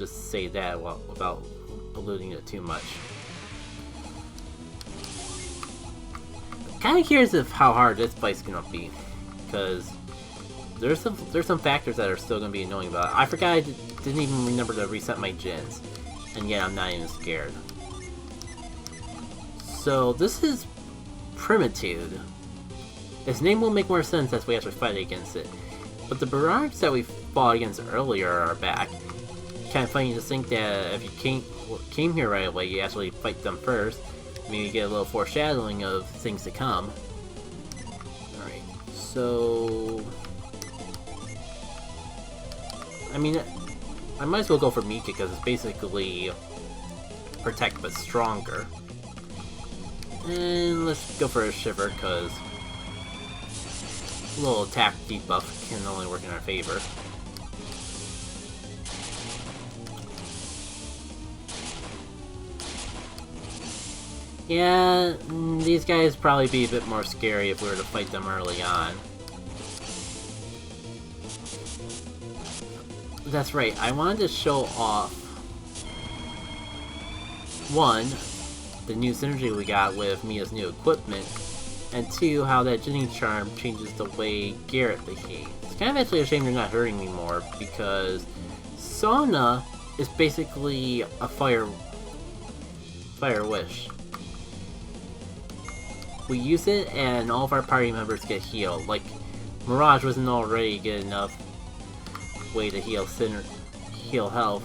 just say that without alluding to too much. Kind of curious of how hard this fight's gonna be, because there's some factors that are still gonna be annoying about it. I forgot I didn't even remember to reset my gens, and yet I'm not even scared. So this is Primitude. Its name will make more sense as we actually fight against it, but the barrages that we fought against earlier are back. Kind of funny to think that if you came here right away, you actually fight them first. Maybe get a little foreshadowing of things to come. Alright, so... I mean, I might as well go for Mika because it's basically protect but stronger. And let's go for a Shiver because a little attack debuff can only work in our favor. Yeah, these guys probably be a bit more scary if we were to fight them early on. That's right, I wanted to show off, one, the new synergy we got with Mia's new equipment, and two, how that Djinn charm changes the way Garrett behaves. It's kind of actually a shame you're not hurting me more, because Sauna is basically a fire wish. We use it and all of our party members get healed. Like, Mirage wasn't already good enough way to heal health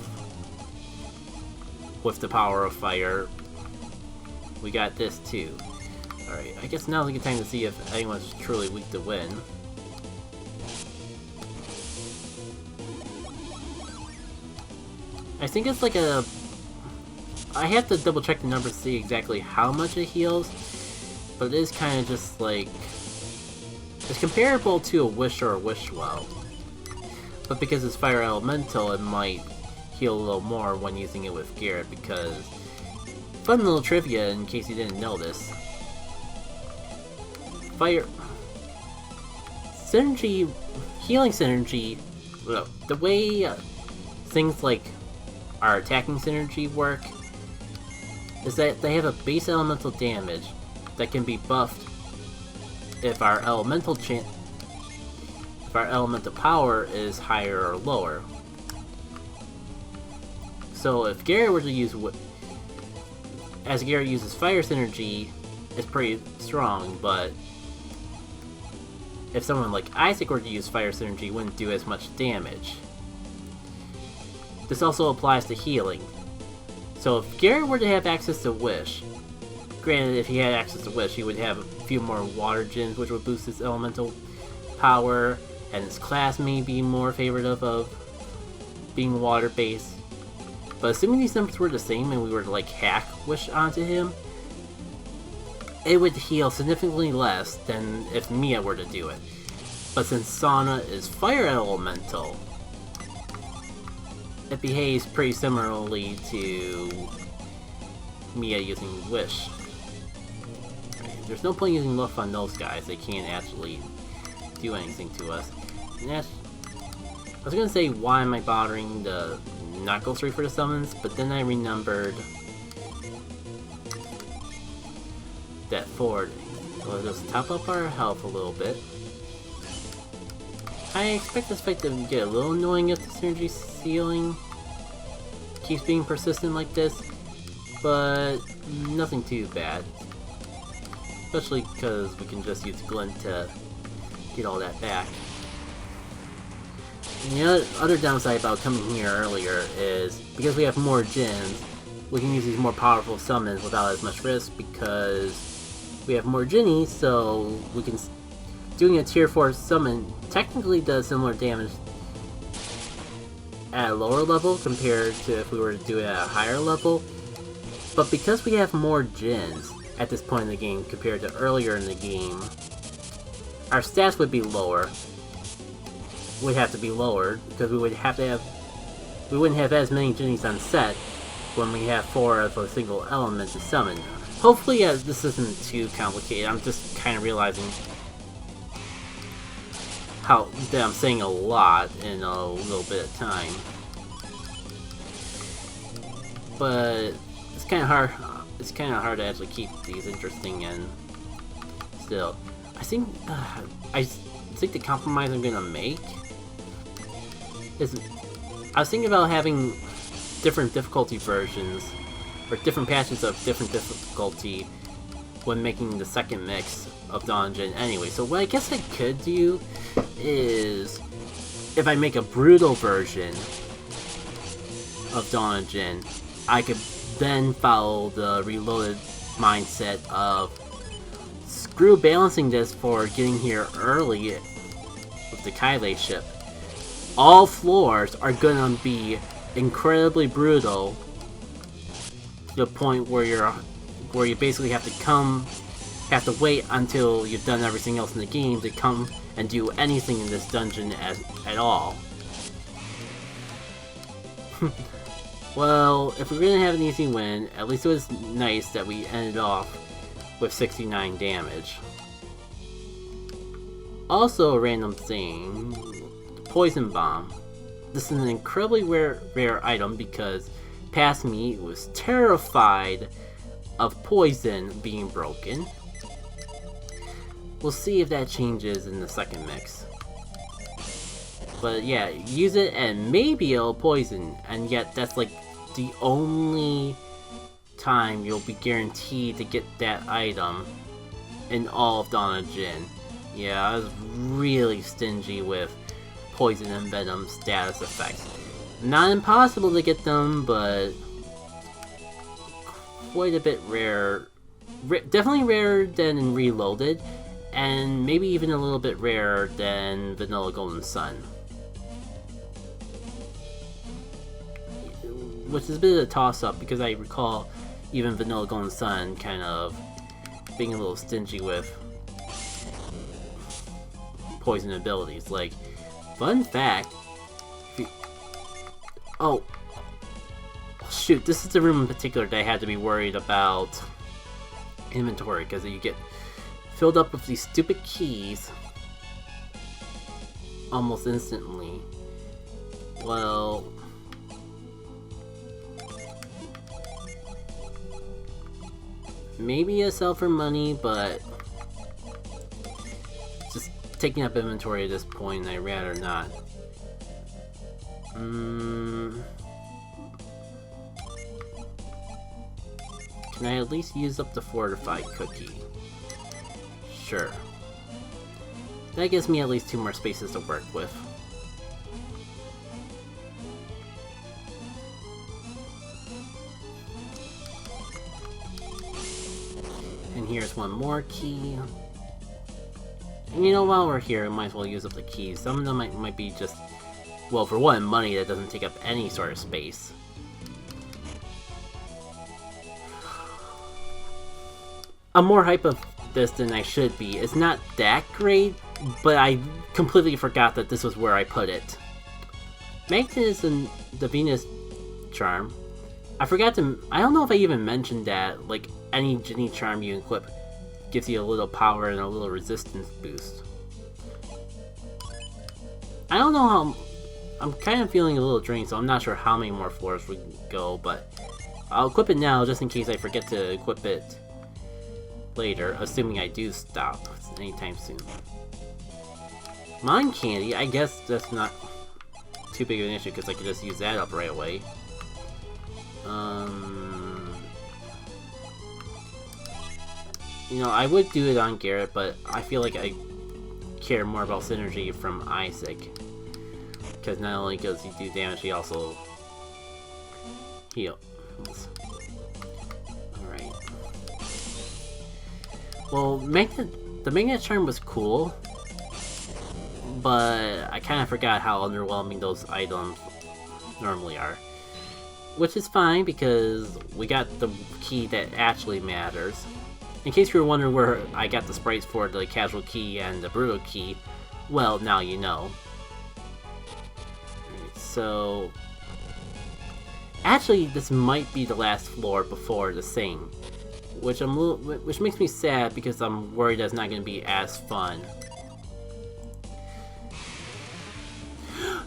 with the power of fire. We got this too. Alright, I guess now's a good time to see if anyone's truly weak to win. I think it's like a... I have to double check the numbers to see exactly how much it heals. But it is kind of just like... It's comparable to a Wish or a Wish Well. But because it's Fire Elemental, it might heal a little more when using it with Garrett, because... Fun little trivia in case you didn't know this. Fire... Synergy... Healing Synergy... The way things like our attacking synergy work is that they have a base elemental damage that can be buffed if our elemental power is higher or lower. So if Garrett were to use as Garrett uses fire synergy, it's pretty strong, but if someone like Isaac were to use fire synergy, it wouldn't do as much damage. This also applies to healing. So if Garrett were to have access to Wish, granted, if he had access to Wish, he would have a few more water gens, which would boost his elemental power, and his class may be more favored of being water-based. But assuming these numbers were the same and we were to like hack Wish onto him, it would heal significantly less than if Mia were to do it. But since Sauna is fire elemental, it behaves pretty similarly to Mia using Wish. There's no point using Luff on those guys, they can't actually do anything to us. And that's, I was gonna say, why am I bothering to not go straight for the summons, but then I remembered that forwarding. So let's just top up our health a little bit. I expect this fight to get a little annoying if the synergy ceiling keeps being persistent like this, but nothing too bad. Especially because we can just use Glint to get all that back. And the other downside about coming here earlier is, because we have more gens, we can use these more powerful summons without as much risk, because we have more Djinnies, so we can... Doing a tier 4 summon technically does similar damage at a lower level compared to if we were to do it at a higher level, but because we have more gens at this point in the game compared to earlier in the game, our stats would be lower. Would have to be lowered because we wouldn't have as many Djinnies on set when we have 4 of a single element to summon. Hopefully this isn't too complicated. I'm just kind of realizing that I'm saying a lot in a little bit of time. but it's kind of hard. It's kind of hard to actually keep these interesting and still. I think the compromise I'm gonna make is I was thinking about having different difficulty versions or different patches of different difficulty when making the second mix of Dawn of Djinn anyway. So what I guess I could do is if I make a brutal version of Dawn of Djinn, I could then follow the reloaded mindset of screw balancing this for getting here early with the Kaile ship. All floors are gonna be incredibly brutal to the point where you basically have to wait until you've done everything else in the game to come and do anything in this dungeon at all. Well, if we're gonna have an easy win, at least it was nice that we ended off with 69 damage. Also a random thing, the Poison Bomb. This is an incredibly rare item because past me was terrified of poison being broken. We'll see if that changes in the second mix. But yeah, use it and maybe it'll poison, and yet that's like the only time you'll be guaranteed to get that item in all of Dawn of Djinn. Yeah, I was really stingy with poison and venom status effects. Not impossible to get them, but quite a bit rare. Definitely rarer than in Reloaded, and maybe even a little bit rarer than Vanilla Golden Sun. Which is a bit of a toss-up because I recall even Vanilla Golden Sun kind of being a little stingy with poison abilities. Like, fun fact, oh shoot, this is the room in particular that I had to be worried about inventory, because you get filled up with these stupid keys almost instantly. Well, maybe I sell for money, but just taking up inventory at this point, I'd rather not. Can I at least use up the fortified cookie? Sure. That gives me at least 2 more spaces to work with. And here's one more key. And you know, while we're here, I might as well use up the keys. Some of them might be just, well, for one, money that doesn't take up any sort of space. I'm more hype of this than I should be. It's not that great, but I completely forgot that this was where I put it. Magnus and the Venus charm. I forgot to, I don't know if I even mentioned that, like, any Djinni charm you equip gives you a little power and a little resistance boost. I don't know how, I'm kind of feeling a little drained, so I'm not sure how many more floors we can go, but I'll equip it now just in case I forget to equip it later, assuming I do stop anytime soon. Mind Candy, I guess that's not too big of an issue because I can just use that up right away. You know, I would do it on Garrett, but I feel like I care more about synergy from Isaac. Because not only does he do damage, he also heals. Alright. Well, the Magnet Charm was cool, but I kind of forgot how underwhelming those items normally are. Which is fine, because we got the key that actually matters. In case you were wondering where I got the sprites for the casual key and the brutal key, well, now you know. Right, so, actually, this might be the last floor before the sing, which which makes me sad because I'm worried that it's not going to be as fun.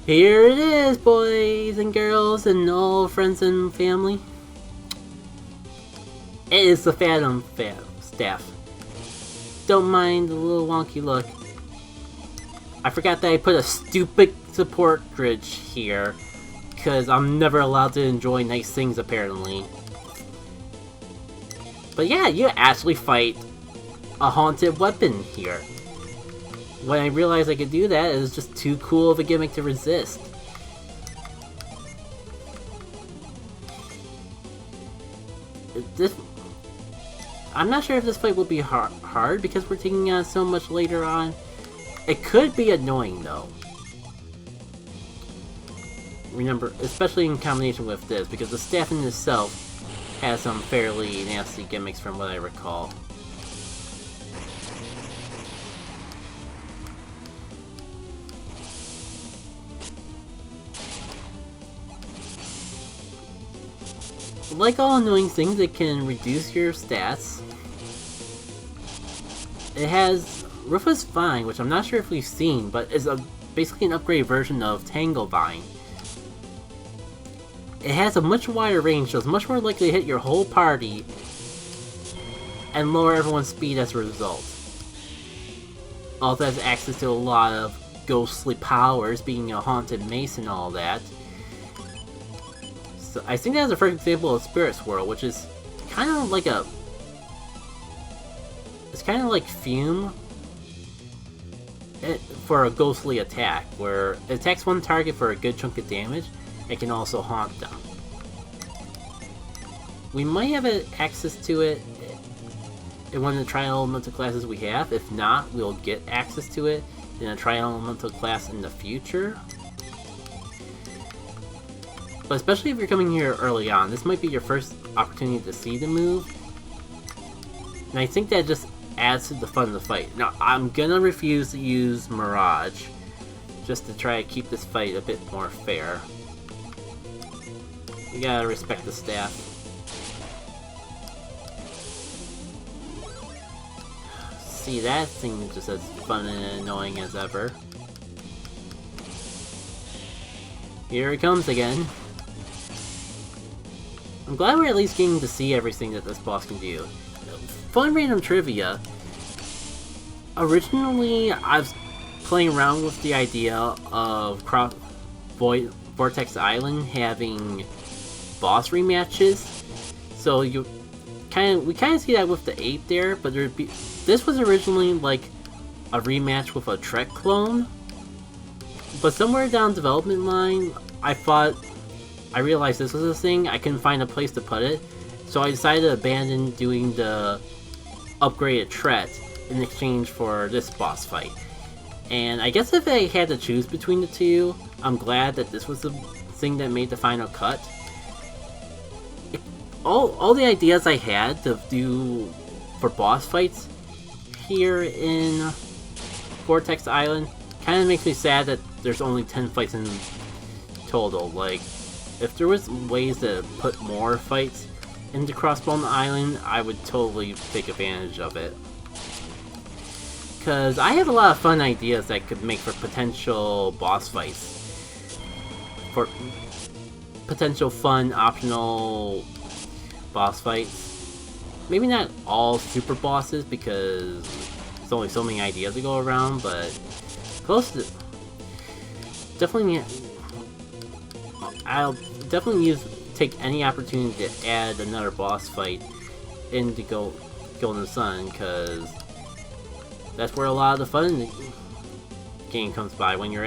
Here it is, boys and girls and all friends and family. It is the Phantom Staff. Don't mind the little wonky look. I forgot that I put a stupid support grid here, because I'm never allowed to enjoy nice things apparently. But yeah, you actually fight a haunted weapon here. When I realized I could do that, it was just too cool of a gimmick to resist. I'm not sure if this fight will be hard because we're taking on so much later on. It could be annoying though. Remember, especially in combination with this, because the staff in itself has some fairly nasty gimmicks from what I recall. Like all annoying things, it can reduce your stats. It has Rufus Vine, which I'm not sure if we've seen, but is basically an upgraded version of Tangle Vine. It has a much wider range, so it's much more likely to hit your whole party and lower everyone's speed as a result. Also has access to a lot of ghostly powers, being a haunted mace and all that. So I think that's a perfect example of Spirit Swirl, which is kind of like a... It's kind of like Fume for a ghostly attack, where it attacks one target for a good chunk of damage. It can also haunt them. We might have access to it in one of the Tri-Elemental classes we have. If not, we'll get access to it in a Tri-Elemental class in the future. But especially if you're coming here early on, this might be your first opportunity to see the move. And I think that just adds to the fun of the fight. Now, I'm gonna refuse to use Mirage, just to try to keep this fight a bit more fair. You gotta respect the staff. See, that thing just as fun and annoying as ever. Here it comes again. I'm glad we're at least getting to see everything that this boss can do. Fun random trivia. Originally, I was playing around with the idea of Vortex Island having boss rematches. So we kind of see that with the 8 there, but this was originally like a rematch with a Trek clone. But somewhere down the development line, I realized this was a thing. I couldn't find a place to put it, so I decided to abandon doing the upgraded Tret in exchange for this boss fight. And I guess if I had to choose between the two, I'm glad that this was the thing that made the final cut. All the ideas I had to do for boss fights here in Vortex Island kind of makes me sad that there's only 10 fights in total. Like, if there was ways to put more fights into Crossbone Island, I would totally take advantage of it. Because I have a lot of fun ideas that I could make for potential boss fights. For potential fun, optional boss fights. Maybe not all super bosses, because there's only so many ideas to go around, but close to... Definitely... I'll definitely take any opportunity to add another boss fight into Golden Sun, because that's where a lot of the fun in the game comes by, when your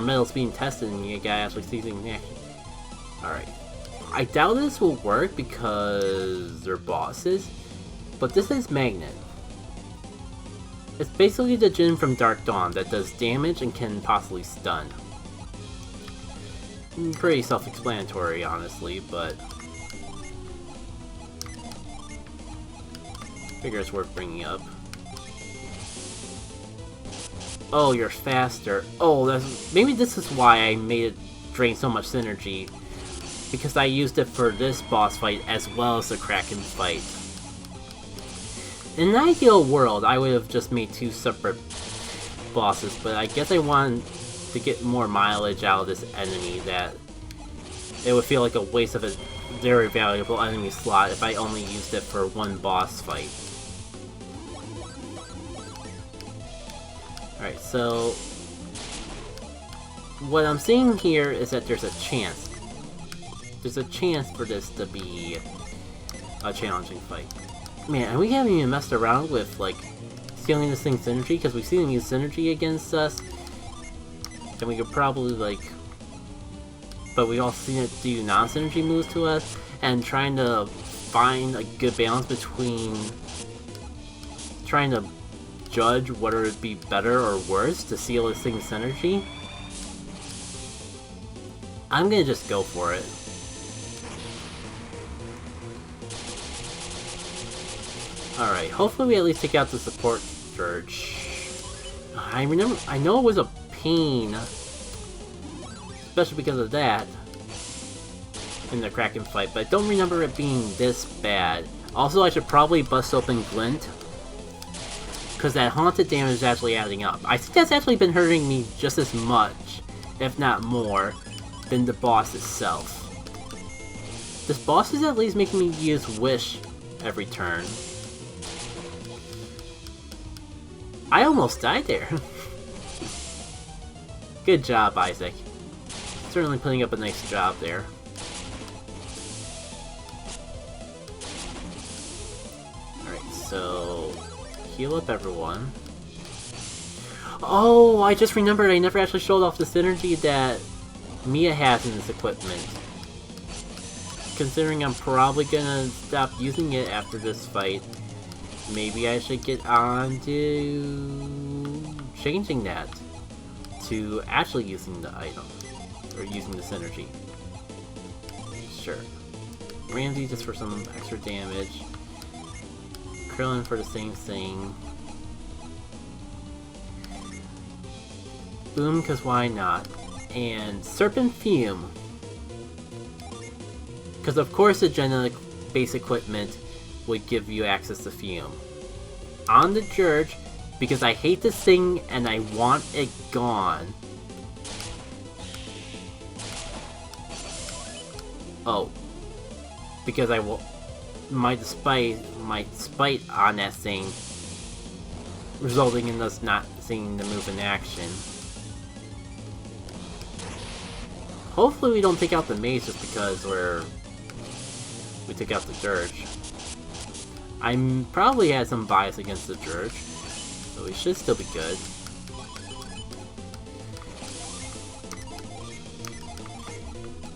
metal's being tested and you gotta actually see things in action. Alright. I doubt this will work because they're bosses, but this is Magnet. It's basically the Djinn from Dark Dawn that does damage and can possibly stun. Pretty self-explanatory, honestly, but figure it's worth bringing up. Oh, you're faster. Oh, maybe this is why I made it drain so much synergy, because I used it for this boss fight as well as the Kraken fight. In an ideal world, I would have just made 2 separate bosses, but I guess I wanted to get more mileage out of this enemy, that it would feel like a waste of very valuable enemy slot if I only used it for one boss fight. Alright, so what I'm seeing here is that there's a chance. There's a chance for this to be a challenging fight. Man, and we haven't even messed around with, like, stealing this thing's synergy, because we've seen him use synergy against us. And we could probably, like... But we also seen it do non-synergy moves to us, and trying to find a good balance between trying to judge whether it'd be better or worse to seal this thing's synergy. I'm gonna just go for it. Alright, hopefully we at least take out the support Dirge. I know it was a pain, especially because of that, in the Kraken fight, but I don't remember it being this bad. Also, I should probably bust open Glint, because that haunted damage is actually adding up. I think that's actually been hurting me just as much, if not more, than the boss itself. This boss is at least making me use Wish every turn. I almost died there. Good job, Isaac. Certainly putting up a nice job there. Alright, so... heal up everyone. Oh, I just remembered I never actually showed off the synergy that Mia has in this equipment. Considering I'm probably gonna stop using it after this fight, maybe I should get on to changing that to actually using the item, or using the synergy. Sure. Ramsey just for some extra damage. Krillin for the same thing. Boom, because why not? And Serpent Fume. Because of course the genetic base equipment would give you access to Fume. On the Dirge, because I hate this thing and I want it gone. Oh. Because I will... my spite on that thing, resulting in us not seeing the move in action. Hopefully we don't take out the maze just because we took out the Dirge. I probably had some bias against the Dirge, so we should still be good.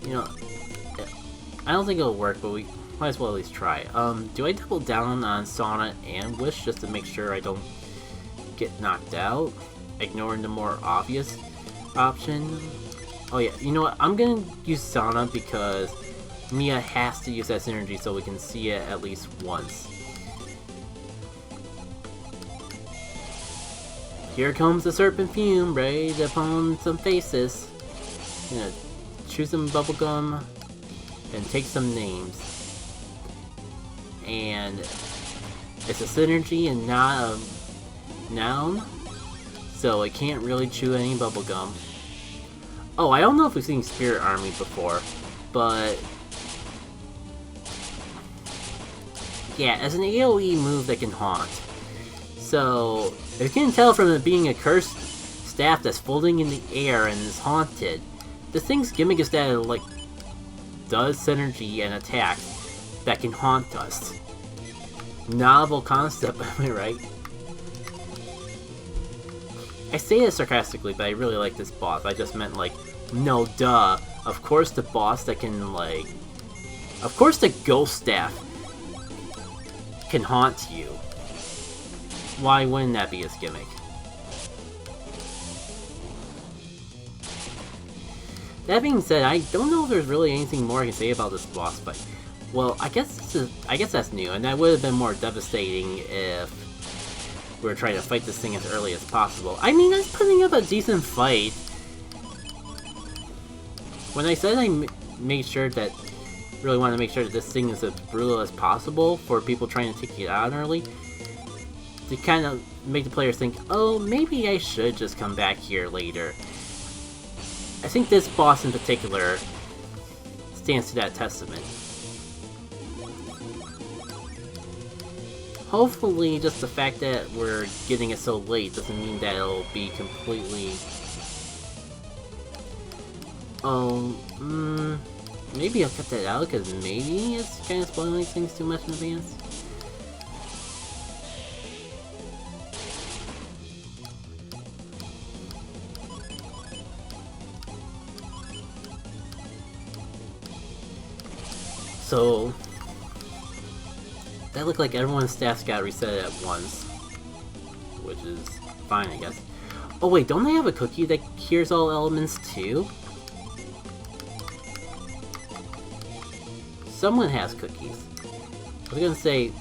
You know, I don't think it'll work, but we might as well at least try. Do I double down on Sauna and Wish just to make sure I don't get knocked out? Ignoring the more obvious option? Oh yeah, you know what? I'm gonna use Sauna because Mia has to use that synergy so we can see it at least once. Here comes the Serpent Fume, ready to upon some faces. I'm gonna chew some bubblegum and take some names. And it's a synergy and not a noun, so it can't really chew any bubblegum. Oh, I don't know if we've seen Spirit Army before, but yeah, as an AoE move that can haunt. So, if you can tell from it being a cursed staff that's floating in the air and is haunted, this thing's gimmick is that it, like, does synergy and attack that can haunt us. Novel concept, am I right? I say it sarcastically, but I really like this boss. I just meant, like, no duh. Of course the boss that can, like... Of course the ghost staff can haunt you. Why wouldn't that be his gimmick? That being said, I don't know if there's really anything more I can say about this boss fight. Well, I guess that's new, and that would have been more devastating if we were trying to fight this thing as early as possible. I mean, I was putting up a decent fight. When I said I made sure that, really want to make sure that this thing is as brutal as possible for people trying to take it out early, to kind of make the players think, oh, maybe I should just come back here later. I think this boss in particular stands to that testament. Hopefully, just the fact that we're getting it so late doesn't mean that it'll be completely... maybe I'll cut that out, because maybe it's kind of spoiling things too much in advance. So... that looked like everyone's stats got reset at once. Which is fine, I guess. Oh wait, don't they have a cookie that cures all elements too? Someone has cookies. I was gonna say...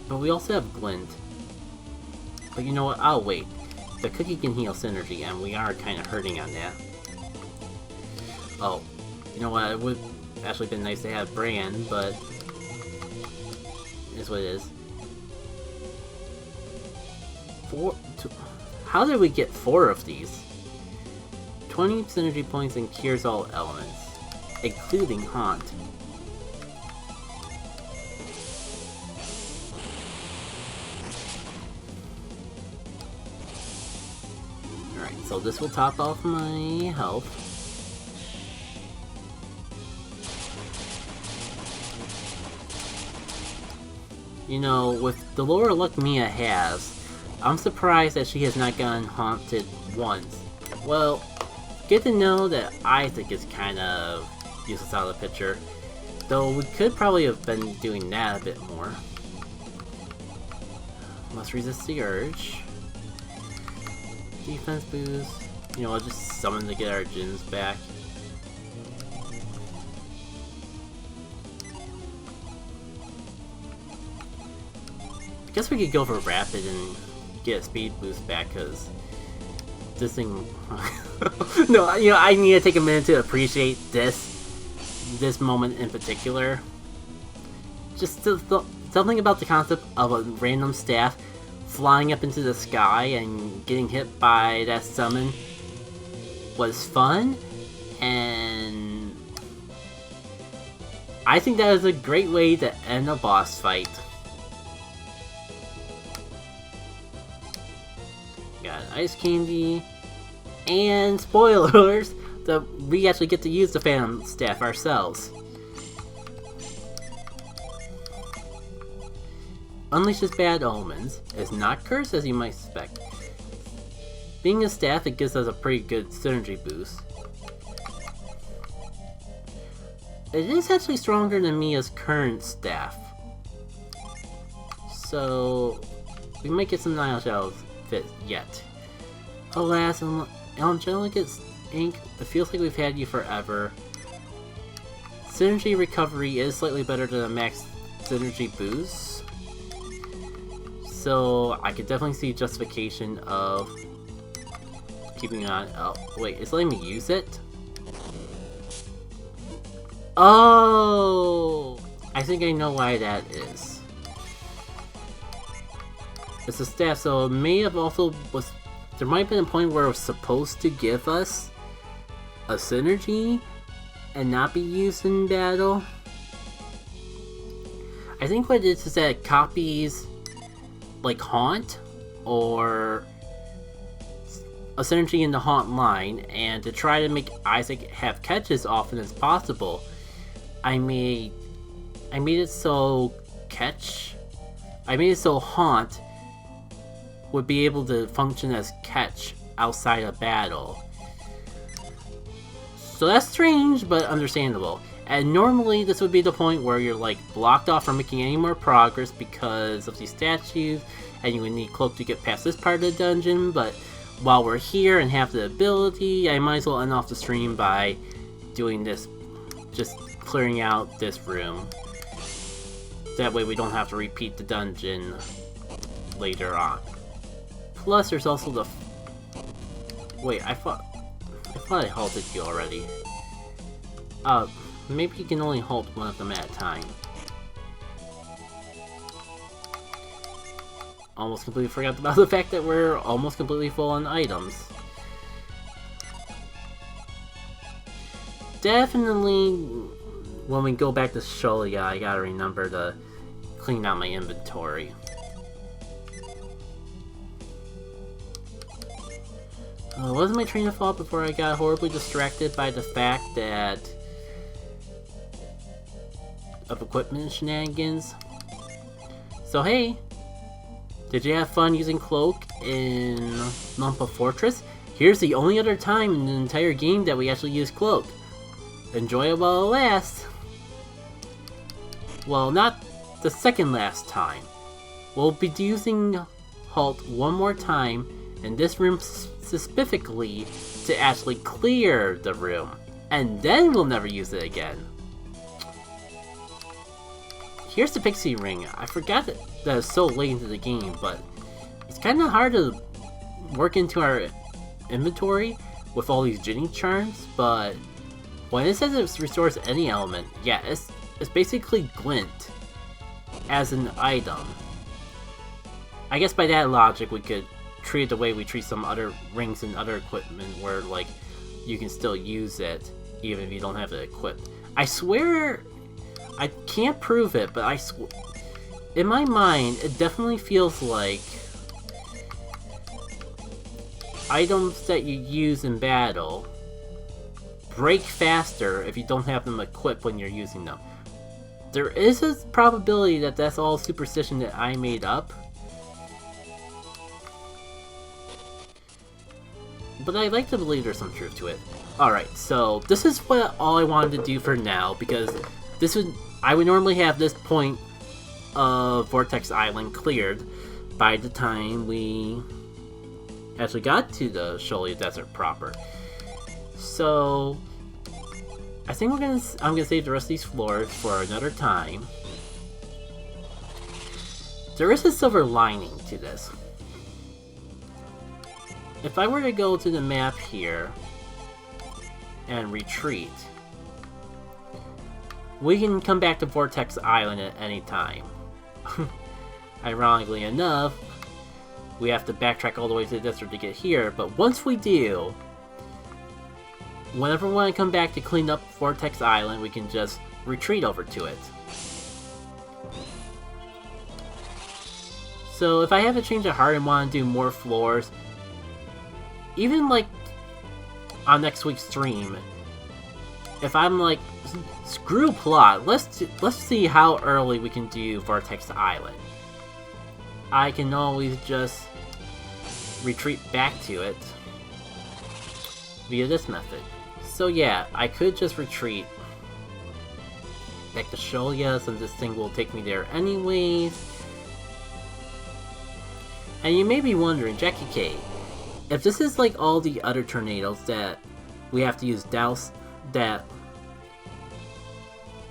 but we also have Glint. But you know what, I'll wait. The cookie can heal Synergy, and we are kind of hurting on that. Oh, you know what, it would actually been nice to have Bran, but... is what it is. How did we get 4 of these? 20 synergy points and cures all elements, including Haunt. Alright, so this will top off my health. You know, with the lower luck Mia has, I'm surprised that she has not gotten haunted once. Well, good to know that Isaac is kind of useless out of the picture, though we could probably have been doing that a bit more. Must resist the urge. Defense boost. You know, I'll just summon to get our Djinns back. I guess we could go for Rapid and get a speed boost back, because this thing... no, you know, I need to take a minute to appreciate this moment in particular. Just something about the concept of a random staff flying up into the sky and getting hit by that summon was fun, and I think that is a great way to end a boss fight. Got ice candy, and spoilers, that we actually get to use the Phantom Staff ourselves. Unleashes bad omens, is not cursed as you might expect. Being a staff, it gives us a pretty good synergy boost. It is actually stronger than Mia's current staff, so we might get some Nile Shells fit yet. Alas, Angelica's Ink, it feels like we've had you forever. Synergy recovery is slightly better than a max synergy boost, so I could definitely see justification of keeping on. Oh, wait, it's letting me use it? Oh! I think I know why that is. It's a staff, so it may have also was. There might have been a point where it was supposed to give us a synergy and not be used in battle. I think what it is that it copies like Haunt or a synergy in the Haunt line, and to try to make Isaac have catch as often as possible, I made it so Haunt would be able to function as catch outside of battle. So that's strange, but understandable. And normally this would be the point where you're like blocked off from making any more progress because of these statues, and you would need Cloak to get past this part of the dungeon, but while we're here and have the ability, I might as well end off the stream by doing this, just clearing out this room. That way we don't have to repeat the dungeon later on. Plus, there's also the... Wait, I thought I halted you already. Maybe you can only halt one of them at a time. Almost completely forgot about the fact that we're almost completely full on items. Definitely, when we go back to Sholia, I gotta remember to clean out my inventory. What was my train of thought before I got horribly distracted by the fact that... of equipment shenanigans? So hey, did you have fun using Cloak in Lumpa Fortress? Here's the only other time in the entire game that we actually use Cloak. Enjoy it while it lasts. Well, not the second last time. We'll be using Halt one more time in this room specifically to actually clear the room. And then we'll never use it again. Here's the Pixie Ring. I forgot that it's so late into the game, but it's kind of hard to work into our inventory with all these Djinni charms, but when it says it restores any element, yeah, it's basically glint as an item. I guess by that logic we could treat it the way we treat some other rings and other equipment where like you can still use it even if you don't have it equipped. I swear, I can't prove it, but in my mind it definitely feels like items that you use in battle break faster if you don't have them equipped when you're using them. There is a probability that that's all superstition that I made up, but I like to believe there's some truth to it. Alright, so this is all I wanted to do for now, because I would normally have this point of Vortex Island cleared by the time we actually got to the Sholia Desert proper. So I think I'm gonna save the rest of these floors for another time. There is a silver lining to this. If I were to go to the map here and retreat, we can come back to Vortex Island at any time. Ironically enough, we have to backtrack all the way to the desert to get here, but once we do, whenever we want to come back to clean up Vortex Island, we can just retreat over to it. So if I have a change of heart and want to do more floors, even like on next week's stream, if I'm like, screw plot, let's see how early we can do Vortex Island. I can always just retreat back to it via this method. So yeah, I could just retreat back to Sholia since this thing will take me there anyways. And you may be wondering, Jackie K, if this is like all the other tornadoes that we have to use Douse, that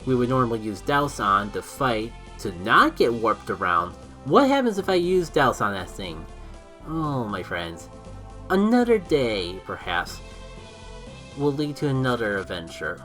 we would normally use Douse on to fight to not get warped around, what happens if I use Douse on that thing? Oh, my friends. Another day, perhaps, will lead to another adventure.